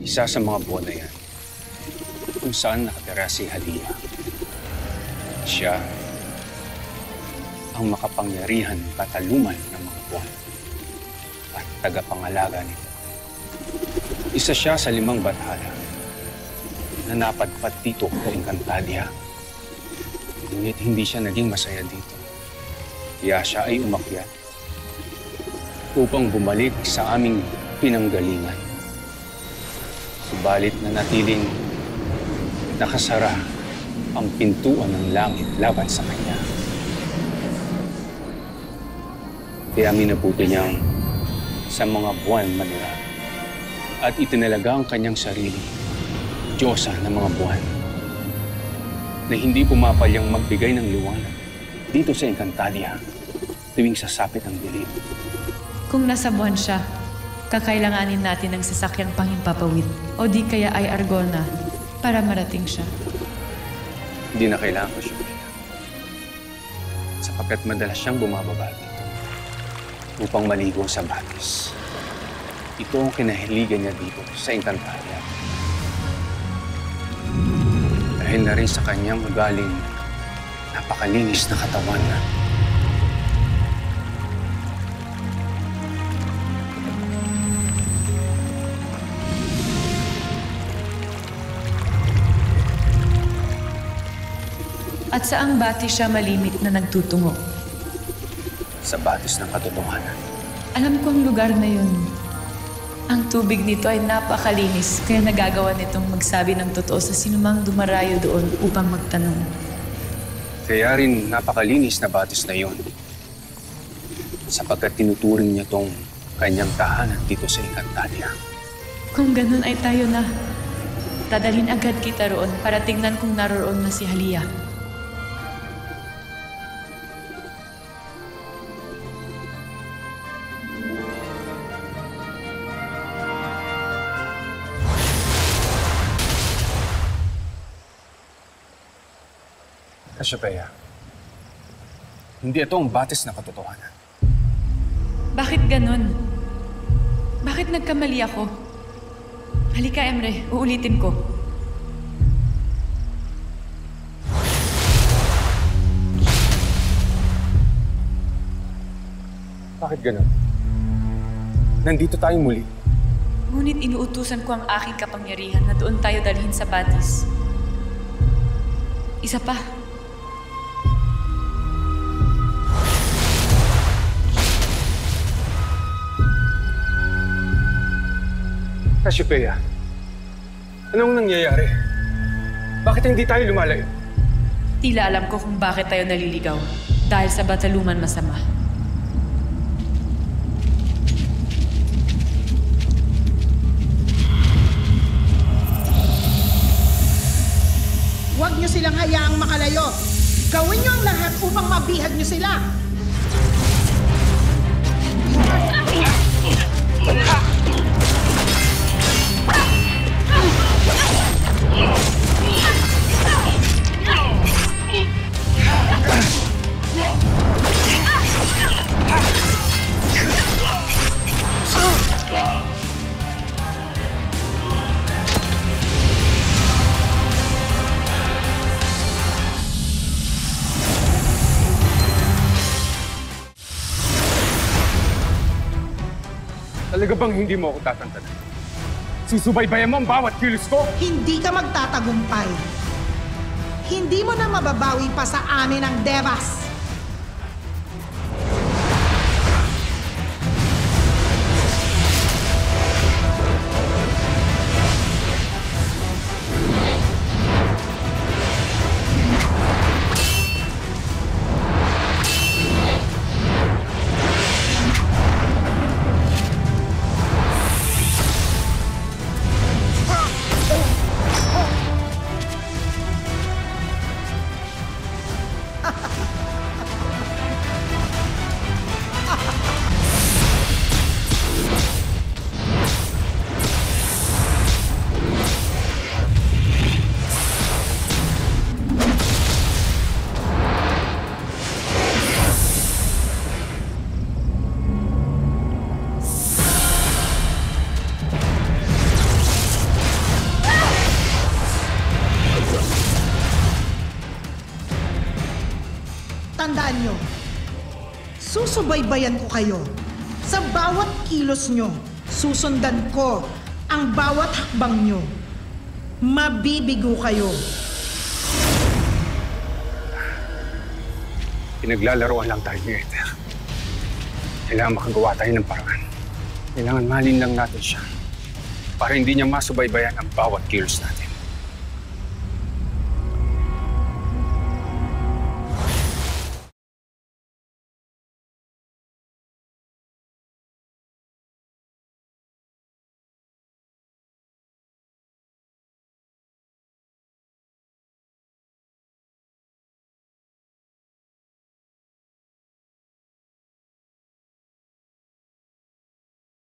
Isa sa mga buwan na yan, kung saan nakatira si Halia. Siya ang makapangyarihan kataluman ng mga buwan at tagapangalaga nito. Isa siya sa 5 bathala na napadpad dito sa Encantadia. Ngunit hindi siya naging masaya dito. Kaya siya ay umakyat upang bumalik sa aming pinanggalingan. Subalit nanatiling nakasara ang pintuan ng langit laban sa kanya. Kaya minabuti niyang sa mga buwan manira at itinalaga ang kanyang sarili, Diyosa ng mga buwan, na hindi pumapalyang magbigay ng liwanag dito sa Encantadia tuwing sasapit ang dilim. Kung nasa buwan siya, kakailanganin natin ng sasakyang panghimpapawid o di kaya ay Argona para marating siya. Hindi na kailangan ko siya. Sapagkat madalas siyang bumababa dito upang maligo sa batis. Ito ang kinahiligan niya dito sa Encantadia. Dahil na rin sa kanyang ugaling napakalinis na katawan na At saang batis siya malimit na nagtutungo? sa batis ng katotohanan. Alam ko ang lugar na yun. Ang tubig nito ay napakalinis, kaya nagagawa nitong magsabi ng totoo sa sinumang dumarayo doon upang magtanong. Kaya rin napakalinis na batis na yon. Sapagkat tinuturing niya tong kanyang tahanan dito sa Encantadia. Kung ganun ay tayo na. Dadalhin agad kita roon para tingnan kung naroon na si Halia. Cassiopeia, hindi ito ang batis na katotohanan. Bakit ganun? Bakit nagkamali ako? Halika, Emre. Uulitin ko. Bakit ganun? Nandito tayo muli. Ngunit inuutusan ko ang aking kapangyarihan na doon tayo dalhin sa batis. Isa pa. Cassiopeia, anong nangyayari? Bakit hindi tayo lumalayo? Tila alam ko kung bakit tayo naliligaw. Dahil sa bataluman masama. Huwag niyo silang hayaang makalayo. Gawin niyo ang lahat upang mabihag niyo sila. Talaga bang hindi mo ako tatantanan? Susubaybayan mo ang bawat kilos ko? Hindi ka magtatagumpay. Hindi mo na mababawi pa sa amin ang Devas. Tandaan nyo, susubaybayan ko kayo. Sa bawat kilos nyo, susundan ko ang bawat hakbang nyo. Mabibigo kayo. Pinaglalaroan lang tayo ni Ether. Kailangan makagawa tayo ng paraan. Kailangan mahalin lang natin siya para hindi niya masubaybayan ang bawat kilos natin.